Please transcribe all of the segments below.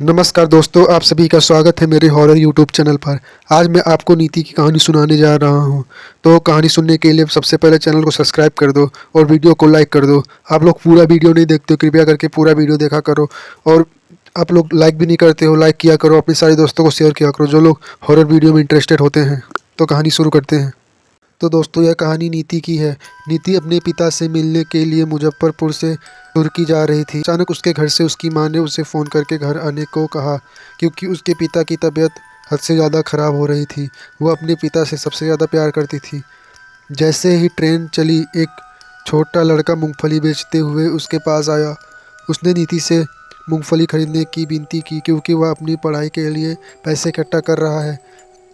नमस्कार दोस्तों, आप सभी का स्वागत है मेरे हॉरर यूट्यूब चैनल पर। आज मैं आपको नीति की कहानी सुनाने जा रहा हूं। तो कहानी सुनने के लिए सबसे पहले चैनल को सब्सक्राइब कर दो और वीडियो को लाइक कर दो। आप लोग पूरा वीडियो नहीं देखते हो, कृपया करके पूरा वीडियो देखा करो। और आप लोग लाइक भी नहीं करते हो, लाइक किया करो, अपने सारे दोस्तों को शेयर किया करो जो लोग हॉरर वीडियो में इंटरेस्टेड होते हैं। तो कहानी शुरू करते हैं। तो दोस्तों, यह कहानी नीति की है। नीति अपने पिता से मिलने के लिए मुजफ्फरपुर से तुर्की जा रही थी। अचानक उसके घर से उसकी मां ने उसे फ़ोन करके घर आने को कहा, क्योंकि उसके पिता की तबीयत हद से ज़्यादा ख़राब हो रही थी। वह अपने पिता से सबसे ज़्यादा प्यार करती थी। जैसे ही ट्रेन चली, एक छोटा लड़का मूंगफली बेचते हुए उसके पास आया। उसने नीति से मूंगफली खरीदने की विनती की, क्योंकि वह अपनी पढ़ाई के लिए पैसे इकट्ठा कर रहा है।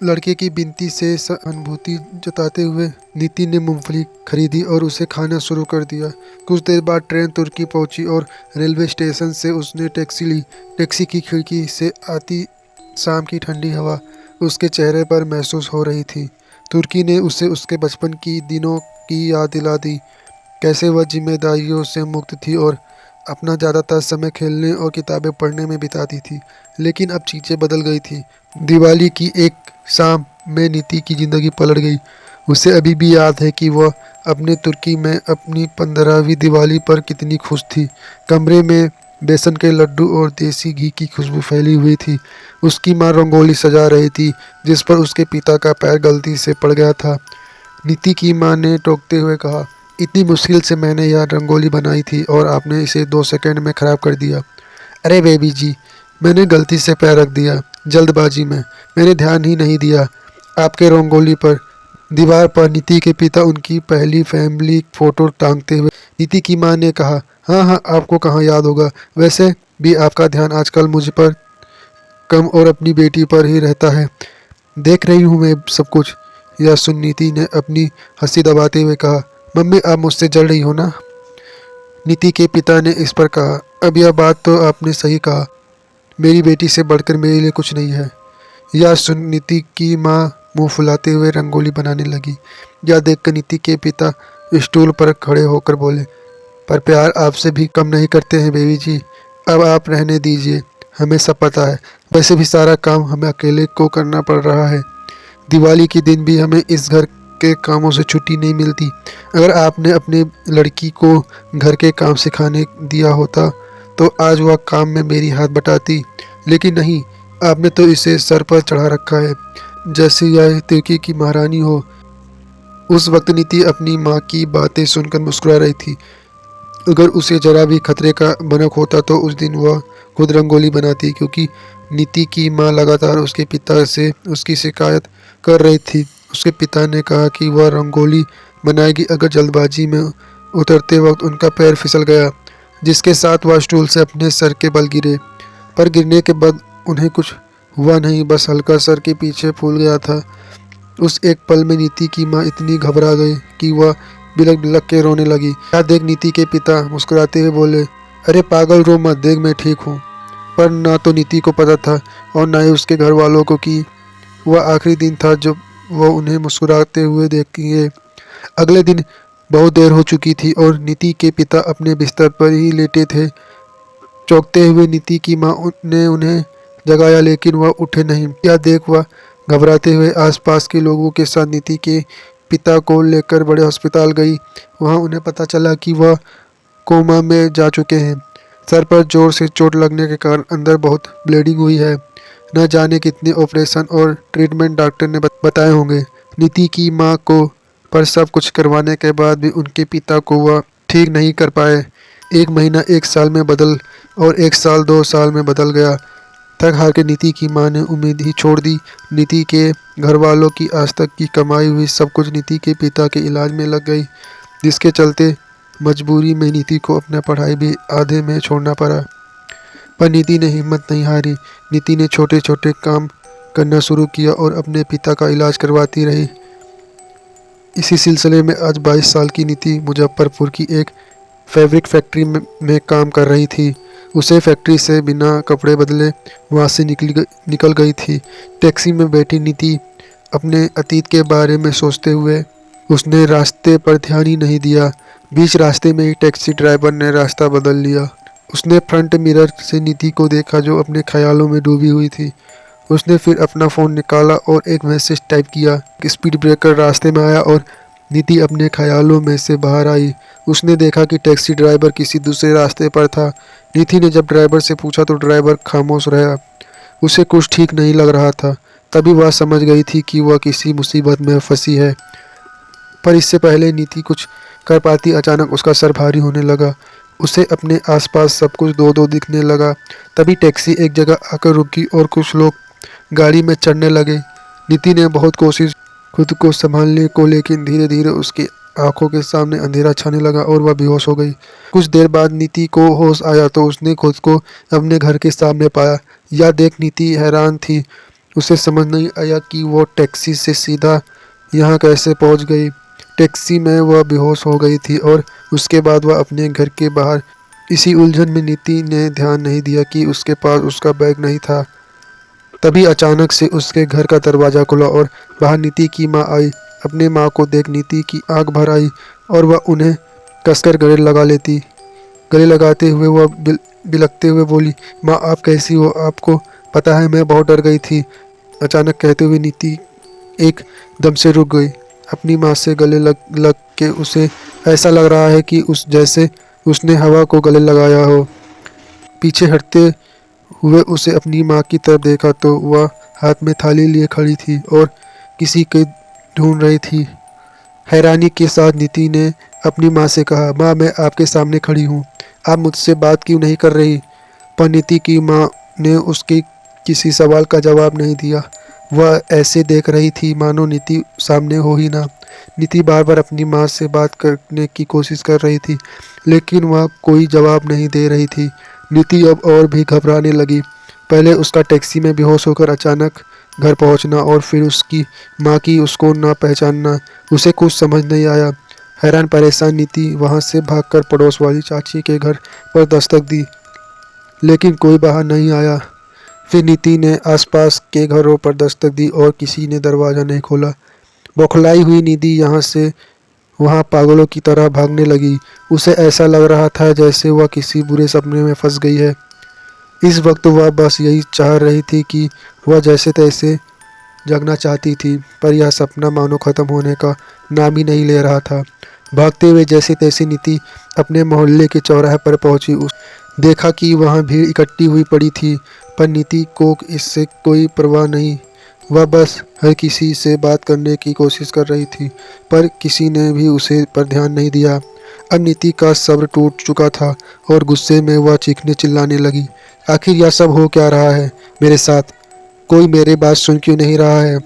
लड़के की विनती से सहानुभूति जताते हुए नीति ने मूंगफली खरीदी और उसे खाना शुरू कर दिया। कुछ देर बाद ट्रेन तुर्की पहुंची और रेलवे स्टेशन से उसने टैक्सी ली। टैक्सी की खिड़की से आती शाम की ठंडी हवा उसके चेहरे पर महसूस हो रही थी। तुर्की ने उसे उसके बचपन की दिनों की याद दिला दी, कैसे वह जिम्मेदारियों से मुक्त थी और अपना ज़्यादातर समय खेलने और किताबें पढ़ने में बिताती थी। लेकिन अब चीज़ें बदल गई थी। दिवाली की एक शाम में नीति की ज़िंदगी पलट गई। उसे अभी भी याद है कि वह अपने तुर्की में अपनी 15वीं दिवाली पर कितनी खुश थी। कमरे में बेसन के लड्डू और देसी घी की खुशबू फैली हुई थी। उसकी माँ रंगोली सजा रही थी, जिस पर उसके पिता का पैर गलती से पड़ गया था। नीति की माँ ने टोकते हुए कहा, इतनी मुश्किल से मैंने यह रंगोली बनाई थी और आपने इसे 2 सेकंड में ख़राब कर दिया। अरे बेबी जी, मैंने गलती से पैर रख दिया, जल्दबाजी में। मैंने ध्यान ही नहीं दिया आपके रंगोली पर। दीवार पर नीति के पिता उनकी पहली फैमिली फ़ोटो टांगते हुए नीति की माँ ने कहा, हाँ हाँ, आपको कहाँ याद होगा। वैसे भी आपका ध्यान आजकल मुझ पर कम और अपनी बेटी पर ही रहता है। देख रही हूँ मैं सब कुछ। यह सुन नीति ने अपनी हंसी दबाते हुए कहा, मम्मी आप मुझसे जल रही हो ना। नीति के पिता ने इस पर कहा, अब यह बात तो आपने सही कहा, मेरी बेटी से बढ़कर मेरे लिए कुछ नहीं है। यह सुन नीति की माँ मुंह फुलाते हुए रंगोली बनाने लगी। यह देखकर नीति के पिता स्टूल पर खड़े होकर बोले, पर प्यार आपसे भी कम नहीं करते हैं बेबी जी। अब आप रहने दीजिए, हमें सब पता है। वैसे भी सारा काम हमें अकेले को करना पड़ रहा है। दिवाली के दिन भी हमें इस घर के कामों से छुट्टी नहीं मिलती। अगर आपने अपने लड़की को घर के काम सिखाने दिया होता तो आज वह काम में मेरी हाथ बटाती, लेकिन नहीं, आपने तो इसे सर पर चढ़ा रखा है, जैसे यह तुर्की की महारानी हो। उस वक्त नीति अपनी माँ की बातें सुनकर मुस्कुरा रही थी। अगर उसे जरा भी खतरे का भनक होता तो उस दिन वह खुद रंगोली बनाती, क्योंकि नीति की माँ लगातार उसके पिता से उसकी शिकायत कर रही थी। उसके पिता ने कहा कि वह रंगोली बनाएगी अगर जल्दबाजी में उतरते वक्त उनका पैर फिसल गया, जिसके साथ वह स्टूल से अपने सर के बल गिरे। पर गिरने के बाद उन्हें कुछ हुआ नहीं, बस हल्का सर के पीछे फूल गया था। उस एक पल में नीति की माँ इतनी घबरा गई कि वह बिलक बिलक के रोने लगी। यह देख नीति के पिता मुस्कुराते हुए बोले, अरे पागल, रो मत, देख मैं ठीक हूँ। पर ना तो नीति को पता था और ना ही उसके घर वालों को कि वह आखिरी दिन था जब वह उन्हें मुस्कुराते हुए देखेंगे। अगले दिन बहुत देर हो चुकी थी और नीति के पिता अपने बिस्तर पर ही लेटे थे। चौंकते हुए नीति की माँ ने उन्हें जगाया, लेकिन वह उठे नहीं। यह देख वह घबराते हुए आसपास के लोगों के साथ नीति के पिता को लेकर बड़े अस्पताल गई। वहाँ उन्हें पता चला कि वह कोमा में जा चुके हैं। सर पर जोर से चोट लगने के कारण अंदर बहुत ब्लीडिंग हुई है। न जाने कितने ऑपरेशन और ट्रीटमेंट डॉक्टर ने बताए होंगे। नीति की माँ को पर सब कुछ करवाने के बाद भी उनके पिता को वह ठीक नहीं कर पाए। 1 महीना 1 साल में बदल और 1 साल 2 साल में बदल गया। थक हार के नीति की माँ ने उम्मीद ही छोड़ दी। नीति के घर वालों की आज तक की कमाई हुई सब कुछ नीति के पिता के इलाज में लग गई, जिसके चलते मजबूरी में नीति को अपना पढ़ाई भी आधे में छोड़ना पड़ा। पर नीति ने हिम्मत नहीं हारी। नीति ने छोटे छोटे काम करना शुरू किया और अपने पिता का इलाज करवाती रही। इसी सिलसिले में आज 22 साल की नीति मुजफ्फरपुर की एक फैब्रिक फैक्ट्री में काम कर रही थी। उसे फैक्ट्री से बिना कपड़े बदले वहाँ से निकल गई थी। टैक्सी में बैठी नीति अपने अतीत के बारे में सोचते हुए उसने रास्ते पर ध्यान ही नहीं दिया। बीच रास्ते में ही टैक्सी ड्राइवर ने रास्ता बदल लिया। उसने फ्रंट मिरर से नीति को देखा जो अपने ख्यालों में डूबी हुई थी। उसने फिर अपना फ़ोन निकाला और एक मैसेज टाइप किया। स्पीड ब्रेकर रास्ते में आया और नीति अपने ख्यालों में से बाहर आई। उसने देखा कि टैक्सी ड्राइवर किसी दूसरे रास्ते पर था। नीति ने जब ड्राइवर से पूछा तो ड्राइवर खामोश रहा। उसे कुछ ठीक नहीं लग रहा था। तभी वह समझ गई थी कि वह किसी मुसीबत में फंसी है। पर इससे पहले नीति कुछ कर पाती, अचानक उसका सर भारी होने लगा। उसे अपने आसपास सब कुछ दो दो दिखने लगा। तभी टैक्सी एक जगह आकर रुकी और कुछ लोग गाड़ी में चढ़ने लगे। नीति ने बहुत कोशिश खुद को संभालने को, लेकिन धीरे धीरे उसकी आंखों के सामने अंधेरा छाने लगा और वह बेहोश हो गई। कुछ देर बाद नीति को होश आया तो उसने खुद को अपने घर के सामने पाया। यह देख नीति हैरान थी। उसे समझ नहीं आया कि वो टैक्सी से सीधा यहाँ कैसे पहुँच गई। टैक्सी में वह बेहोश हो गई थी और उसके बाद वह अपने घर के बाहर। इसी उलझन में नीति ने ध्यान नहीं दिया कि उसके पास उसका बैग नहीं था। तभी अचानक से उसके घर का दरवाज़ा खुला और बाहर नीति की माँ आई। अपने माँ को देख नीति की आंख भर आई और वह उन्हें कसकर गले लगाते हुए वह बिलखते हुए बोली, माँ आप कैसी हो? आपको पता है मैं बहुत डर गई थी। अचानक कहते हुए नीति एक दम से रुक गई। अपनी माँ से गले लग लग के उसे ऐसा लग रहा है कि जैसे उसने हवा को गले लगाया हो। पीछे हटते हुए उसे अपनी माँ की तरफ देखा तो वह हाथ में थाली लिए खड़ी थी और किसी को ढूंढ रही थी। हैरानी के साथ नीति ने अपनी माँ से कहा, माँ मैं आपके सामने खड़ी हूँ, आप मुझसे बात क्यों नहीं कर रही? पर नीति की माँ ने उसके किसी सवाल का जवाब नहीं दिया। वह ऐसे देख रही थी मानो नीति सामने हो ही ना। नीति बार बार अपनी माँ से बात करने की कोशिश कर रही थी, लेकिन वह कोई जवाब नहीं दे रही थी। नीति अब और भी घबराने लगी। पहले उसका टैक्सी में बेहोश होकर अचानक घर पहुंचना और फिर उसकी माँ की उसको ना पहचानना। उसे कुछ समझ नहीं आया। हैरान परेशान नीति वहां से भागकर पड़ोस वाली चाची के घर पर दस्तक दी, लेकिन कोई बाहर नहीं आया। फिर नीति ने आसपास के घरों पर दस्तक दी और किसी ने दरवाज़ा नहीं खोला। बौखलाई हुई नीति यहाँ से वहाँ पागलों की तरह भागने लगी। उसे ऐसा लग रहा था जैसे वह किसी बुरे सपने में फंस गई है। इस वक्त वह बस यही चाह रही थी कि वह जैसे तैसे जगना चाहती थी, पर यह सपना मानो ख़त्म होने का नाम ही नहीं ले रहा था। भागते हुए जैसे तैसे नीति अपने मोहल्ले के चौराहे पर पहुंची। देखा कि वहां भीड़ इकट्ठी हुई पड़ी थी, पर नीति को इससे कोई परवाह नहीं। वह बस हर किसी से बात करने की कोशिश कर रही थी, पर किसी ने भी उसे पर ध्यान नहीं दिया। अब नीति का सब्र टूट चुका था और गुस्से में वह चीखने चिल्लाने लगी, आखिर यह सब हो क्या रहा है मेरे साथ? कोई मेरी बात सुन क्यों नहीं रहा है?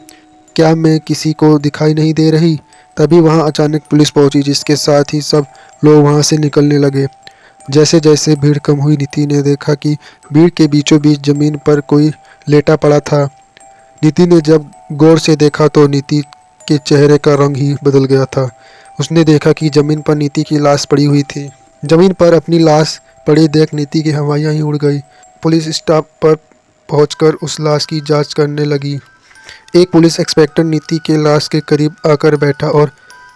क्या मैं किसी को दिखाई नहीं दे रही? तभी वहां अचानक पुलिस पहुंची, जिसके साथ ही सब लोग वहां से निकलने लगे। जैसे जैसे भीड़ कम हुई, नीति ने देखा कि भीड़ के बीचों बीच जमीन पर कोई लेटा पड़ा था। नीति ने जब गौर से देखा तो नीति के चेहरे का रंग ही बदल गया था। उसने देखा कि जमीन पर नीति की लाश पड़ी हुई थी। जमीन पर अपनी लाश पड़ी देख नीति की हवाइयाँ ही उड़ गई। पुलिस स्टाफ पर पहुंचकर उस लाश की जांच करने लगी। एक पुलिस इंस्पेक्टर नीति के लाश के करीब आकर बैठा और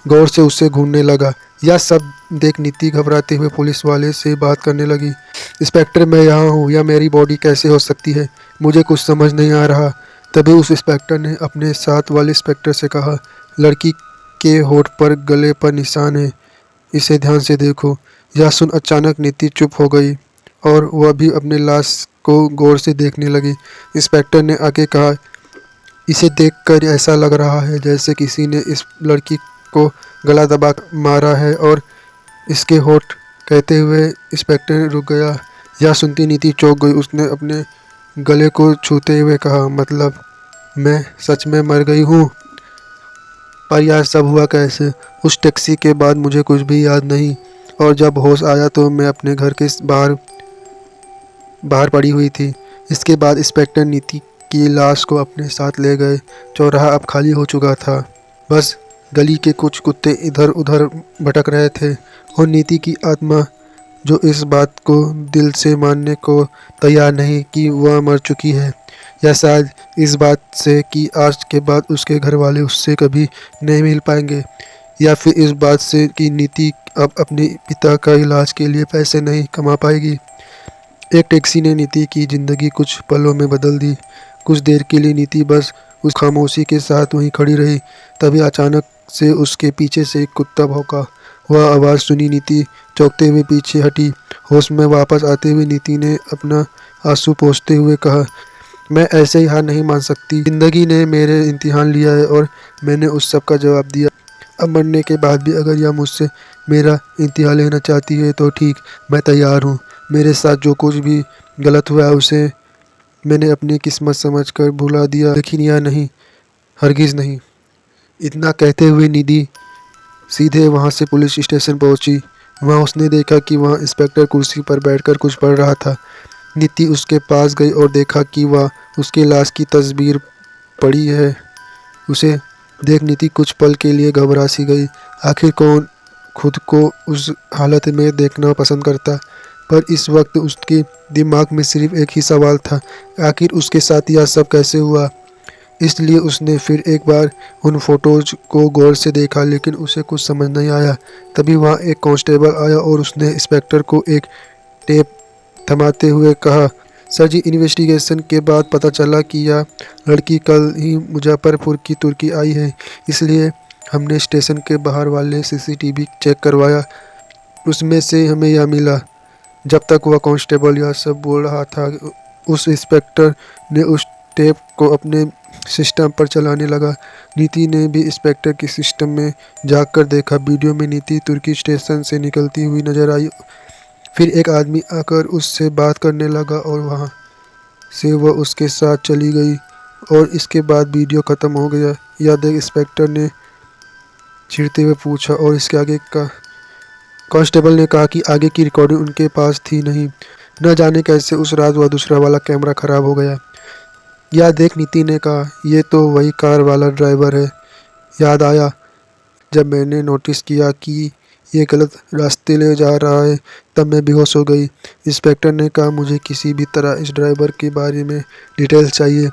गौर से उसे घूरने लगा। यह सब देख नीति घबराते हुए पुलिस वाले से बात करने लगी। इंस्पेक्टर मैं यहाँ हूँ, यह मेरी बॉडी कैसे हो सकती है? मुझे कुछ समझ नहीं आ रहा। तभी उस इंस्पेक्टर ने अपने साथ वाले इंस्पेक्टर से कहा, लड़की के होठ पर गले पर निशान है, इसे ध्यान से देखो। यह सुन अचानक नीति चुप हो गई और वह भी अपने लाश को गौर से देखने लगी। इंस्पेक्टर ने आगे कहा, इसे देखकर ऐसा लग रहा है जैसे किसी ने इस लड़की को गला दबा मारा है और इसके होठ। कहते हुए इंस्पेक्टर रुक गया। यह सुनती नीति चौंक गई। उसने अपने गले को छूते हुए कहा, मतलब मैं सच में मर गई हूँ? पर यह सब हुआ कैसे? उस टैक्सी के बाद मुझे कुछ भी याद नहीं, और जब होश आया तो मैं अपने घर के बाहर पड़ी हुई थी। इसके बाद इंस्पेक्टर नीति की लाश को अपने साथ ले गए। चौराहा अब खाली हो चुका था। बस गली के कुछ कुत्ते इधर उधर भटक रहे थे और नीति की आत्मा, जो इस बात को दिल से मानने को तैयार नहीं कि वह मर चुकी है, या शायद इस बात से कि आज के बाद उसके घर वाले उससे कभी नहीं मिल पाएंगे, या फिर इस बात से कि नीति अब अपने पिता का इलाज के लिए पैसे नहीं कमा पाएगी। एक टैक्सी ने नीति की ज़िंदगी कुछ पलों में बदल दी। कुछ देर के लिए नीति बस उस खामोशी के साथ वहीं खड़ी रही। तभी अचानक से उसके पीछे से एक कुत्ता भौंका। वह आवाज़ सुनी, नीति चौंकते हुए पीछे हटी। होश में वापस आते हुए नीति ने अपना आंसू पोंछते हुए कहा, मैं ऐसे ही हार नहीं मान सकती। ज़िंदगी ने मेरे इम्तिहान लिया है और मैंने उस सब का जवाब दिया। अब मरने के बाद भी अगर यह मुझसे मेरा इम्तिहान लेना चाहती है तो ठीक, मैं तैयार हूँ। मेरे साथ जो कुछ भी गलत हुआ है उसे मैंने अपनी किस्मत समझकर भुला दिया, लेकिन यह नहीं, हरगिज़ नहीं। इतना कहते हुए निधि सीधे वहाँ से पुलिस स्टेशन पहुँची। वहाँ उसने देखा कि वहाँ इंस्पेक्टर कुर्सी पर बैठकर कुछ पढ़ रहा था। नीति उसके पास गई और देखा कि वह उसकी लाश की तस्वीर पड़ी है। उसे देख नीति कुछ पल के लिए घबरा सी गई। आखिर कौन खुद को उस हालत में देखना पसंद करता? पर इस वक्त उसके दिमाग में सिर्फ एक ही सवाल था, आखिर उसके साथ यह सब कैसे हुआ? इसलिए उसने फिर एक बार उन फोटोज को गौर से देखा, लेकिन उसे कुछ समझ नहीं आया। तभी वहाँ एक कांस्टेबल आया और उसने इंस्पेक्टर को एक टेप थमाते हुए कहा, सर जी, इन्वेस्टिगेशन के बाद पता चला कि यह लड़की कल ही मुजफ्फरपुर की तुर्की आई है, इसलिए हमने स्टेशन के बाहर वाले सीसीटीवी चेक करवाया। उसमें से हमें यह मिला। जब तक वह कांस्टेबल यह सब बोल रहा था, उस इंस्पेक्टर ने उस टेप को अपने सिस्टम पर चलाने लगा। नीति ने भी इंस्पेक्टर के सिस्टम में झांककर देखा। वीडियो में नीति तुर्की स्टेशन से निकलती हुई नजर आई। फिर एक आदमी आकर उससे बात करने लगा और वहाँ से वह उसके साथ चली गई और इसके बाद वीडियो ख़त्म हो गया। यह देख इंस्पेक्टर ने चिढ़ते हुए पूछा, और इसके आगे का? कांस्टेबल ने कहा कि आगे की रिकॉर्डिंग उनके पास थी नहीं, न जाने कैसे उस रात वह दूसरा वाला कैमरा ख़राब हो गया। यह देख नीति ने कहा, ये तो वही कार वाला ड्राइवर है। याद आया जब मैंने नोटिस किया कि ये गलत रास्ते ले जा रहा है, तब मैं बेहोश हो गई। इंस्पेक्टर ने कहा, मुझे किसी भी तरह इस ड्राइवर के बारे में डिटेल्स चाहिए।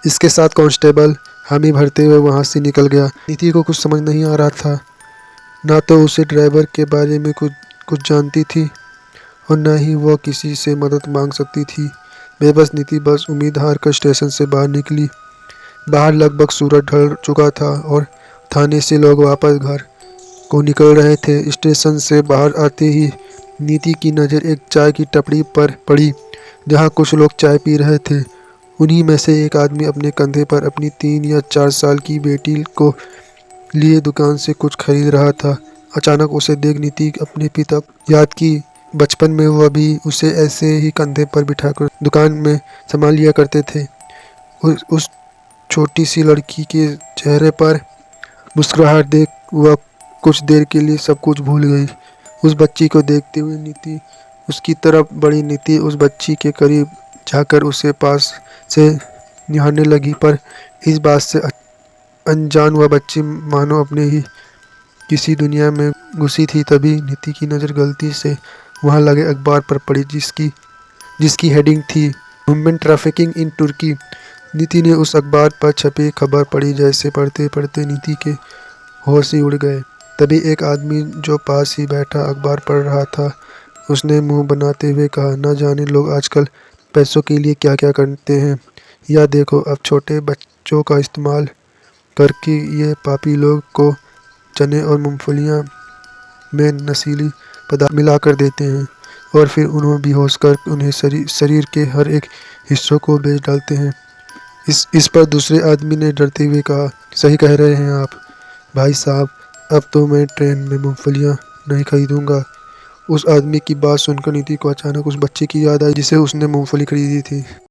इसके साथ कांस्टेबल हामी भरते हुए वहाँ से निकल गया। नीति को कुछ समझ नहीं आ रहा था। ना तो उसे ड्राइवर के बारे में कुछ जानती थी और न ही वह किसी से मदद मांग सकती थी। बेबस नीति बस उम्मीद हार कर स्टेशन से बाहर निकली। बाहर लगभग सूरज ढल चुका था और थाने से लोग वापस घर को निकल रहे थे। स्टेशन से बाहर आते ही नीति की नज़र एक चाय की टपरी पर पड़ी, जहाँ कुछ लोग चाय पी रहे थे। उन्हीं में से एक आदमी अपने कंधे पर अपनी 3 या 4 साल की बेटी को लिए दुकान से कुछ खरीद रहा था। अचानक उसे देख नीति अपने पिता याद की। बचपन में वह भी उसे ऐसे ही कंधे पर बिठाकर दुकान में सामान लिया करते थे। उस छोटी सी लड़की के चेहरे पर मुस्कुराहट देख वह कुछ देर के लिए सब कुछ भूल गई। उस बच्ची को देखते हुए नीति उसकी तरफ बढ़ी। नीति उस बच्ची के करीब जाकर उसे पास से निहारने लगी, पर इस बात से अनजान वह बच्ची मानो अपने ही किसी दुनिया में घुसी थी। तभी नीति की नज़र गलती से वहाँ लगे अखबार पर पड़ी, जिसकी हेडिंग थी वुमेन ट्रैफिकिंग इन तुर्की। नीति ने उस अखबार पर छपी खबर पढ़ी। जैसे पढ़ते पढ़ते नीति के होश ही उड़ गए। तभी एक आदमी जो पास ही बैठा अखबार पढ़ रहा था, उसने मुंह बनाते हुए कहा, न जाने लोग आजकल पैसों के लिए क्या क्या करते हैं। या देखो, अब छोटे बच्चों का इस्तेमाल करके ये पापी लोग को चने और मूंगफलियां में नशीली पदार्थ मिलाकर देते हैं और फिर उन्हें बेहोश कर उन्हें शरीर के हर एक हिस्सों को बेच डालते हैं। इस पर दूसरे आदमी ने डरते हुए कहा, सही कह रहे हैं आप भाई साहब, अब तो मैं ट्रेन में मूंगफलियां नहीं खरीदूंगा। उस आदमी की बात सुनकर नीति को अचानक उस बच्चे की याद आई जिसे उसने मूंगफली खरीदी थी।